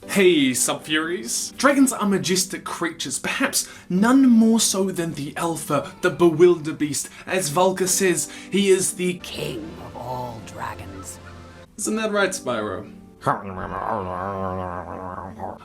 Hey, Subfuries! Dragons are majestic creatures, perhaps none more so than the Alpha, the Bewilderbeast. As Vulca says, he is the king of all dragons. Isn't that right, Spyro?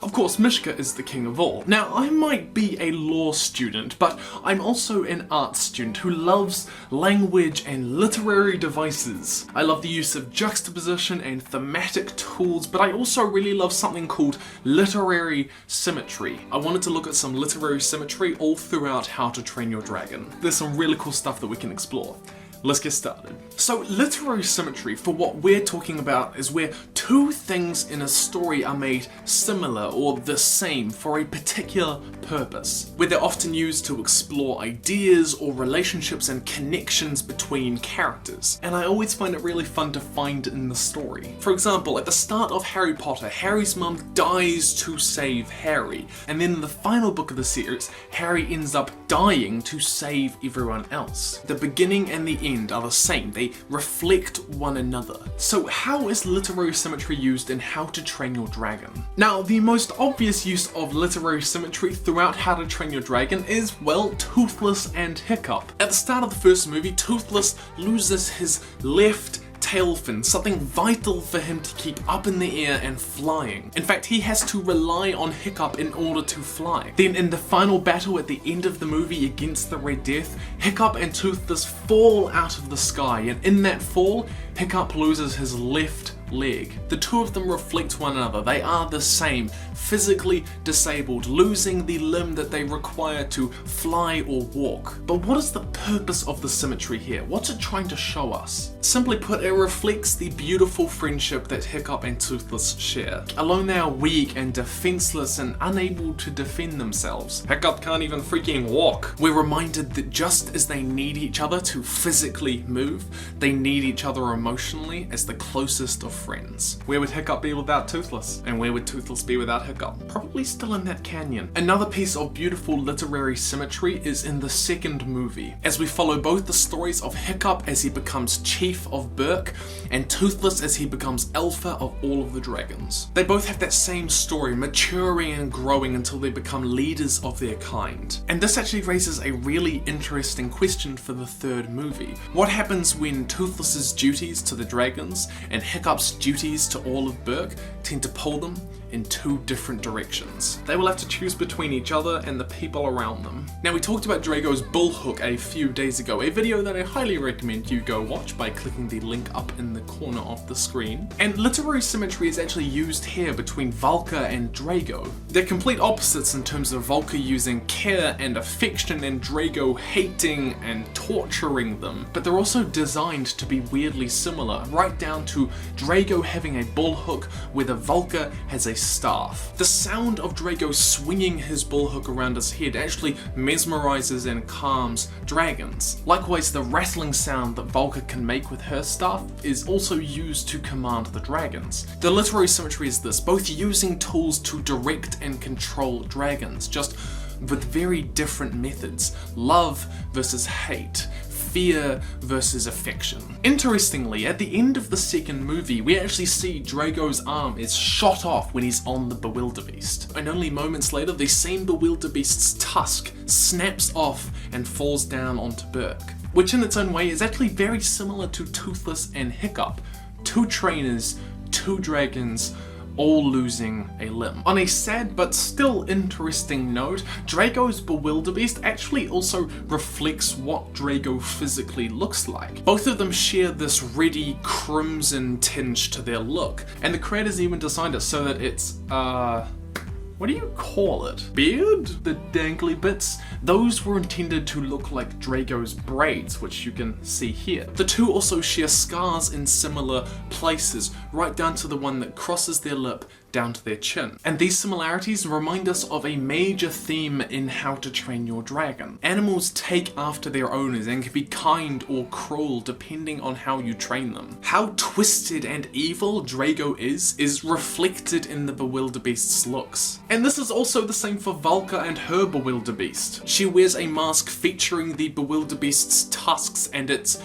Of course, Mishka is the king of all. Now, I might be a law student, but I'm also an art student who loves language and literary devices. I love the use of juxtaposition and thematic tools, but I also really love something called literary symmetry. I wanted to look at some literary symmetry all throughout How to Train Your Dragon. There's some really cool stuff that we can explore. Let's get started. So, literary symmetry, for what we're talking about, is where two things in a story are made similar or the same for a particular purpose, where they're often used to explore ideas or relationships and connections between characters. And I always find it really fun to find in the story. For example, at the start of Harry Potter, Harry's mum dies to save Harry, and then in the final book of the series, Harry ends up dying to save everyone else. The beginning and the end are the same, they reflect one another. So how is literary symmetry used in How to Train Your Dragon? Now, the most obvious use of literary symmetry throughout How to Train Your Dragon is, well, Toothless and Hiccup. At the start of the first movie, Toothless loses his left tail fin, something vital for him to keep up in the air and flying. In fact, he has to rely on Hiccup in order to fly. Then in the final battle at the end of the movie against the Red Death, Hiccup and Toothless fall out of the sky, and in that fall, Hiccup loses his left leg. The two of them reflect one another. They are the same, physically disabled, losing the limb that they require to fly or walk. But what is the purpose of the symmetry here? What's it trying to show us? Simply put, it reflects the beautiful friendship that Hiccup and Toothless share. Alone they are weak and defenseless and unable to defend themselves. Hiccup can't even freaking walk. We're reminded that just as they need each other to physically move, they need each other emotionally as the closest of friends. Where would Hiccup be without Toothless? And where would Toothless be without Hiccup? Probably still in that canyon. Another piece of beautiful literary symmetry is in the second movie, as we follow both the stories of Hiccup as he becomes chief of Berk, and Toothless as he becomes alpha of all of the dragons. They both have that same story, maturing and growing until they become leaders of their kind. And this actually raises a really interesting question for the third movie. What happens when Toothless's duties to the dragons and Hiccup's duties to all of Berk tend to pull them in two different directions? They will have to choose between each other and the people around them. Now, we talked about Drago's bullhook a few days ago, a video that I highly recommend you go watch by clicking the link up in the corner of the screen. And literary symmetry is actually used here between Vulca and Drago. They're complete opposites in terms of Vulca using care and affection and Drago hating and torturing them, but they're also designed to be weirdly similar, right down to Drago having a bullhook where the Vulca has a staff. The sound of Drago swinging his bullhook around his head actually mesmerizes and calms dragons. Likewise, the rattling sound that Vulca can make with her staff is also used to command the dragons. The literary symmetry is this, both using tools to direct and control dragons, just with very different methods. Love versus hate. Fear versus affection. Interestingly, at the end of the second movie, we actually see Drago's arm is shot off when he's on the Bewilderbeast. And only moments later, the same Bewilderbeast's tusk snaps off and falls down onto Berk, which in its own way is actually very similar to Toothless and Hiccup. Two trainers, two dragons, all losing a limb. On a sad but still interesting note, Drago's Bewilderbeast actually also reflects what Drago physically looks like. Both of them share this reddy crimson tinge to their look, and the creators even designed it so that it's, what do you call it? Beard? The dangly bits? Those were intended to look like Drago's braids, which you can see here. The two also share scars in similar places, right down to the one that crosses their lip down to their chin. And these similarities remind us of a major theme in How to Train Your Dragon. Animals take after their owners and can be kind or cruel depending on how you train them. How twisted and evil Drago is reflected in the Bewilderbeast's looks. And this is also the same for Vulca and her Bewilderbeast. She wears a mask featuring the Bewilderbeast's tusks and its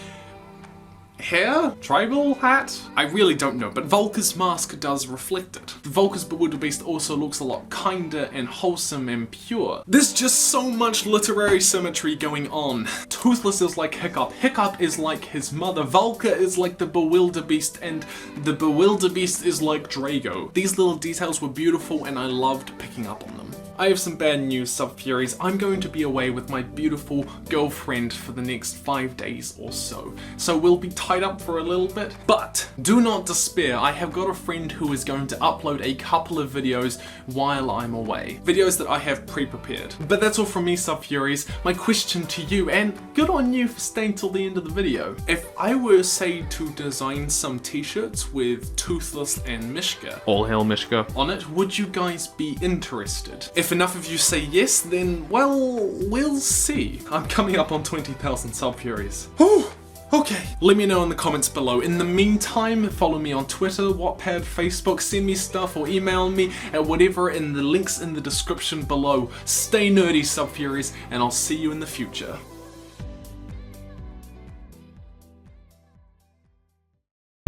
hair? Tribal hat? I really don't know, but Volker's mask does reflect it. Volker's Bewilderbeast also looks a lot kinder and wholesome and pure. There's just so much literary symmetry going on. Toothless is like Hiccup, Hiccup is like his mother, Volker is like the Bewilderbeast, and the Bewilderbeast is like Drago. These little details were beautiful and I loved picking up on them. I have some bad news, Sub-Furies. I'm going to be away with my beautiful girlfriend for the next 5 days or so. So we'll be tied up for a little bit, but do not despair. I have got a friend who is going to upload a couple of videos while I'm away. Videos that I have pre-prepared. But that's all from me, Sub-Furies. My question to you, and good on you for staying till the end of the video. If I were, say, to design some t-shirts with Toothless and Mishka, all hail Mishka, on it, would you guys be interested? If enough of you say yes, then, well, we'll see. I'm coming up on 20,000 Sub-Furies. Whew! Okay, let me know in the comments below. In the meantime, follow me on Twitter, Wattpad, Facebook, send me stuff or email me at whatever in the links in the description below. Stay nerdy, Sub-Furies, and I'll see you in the future.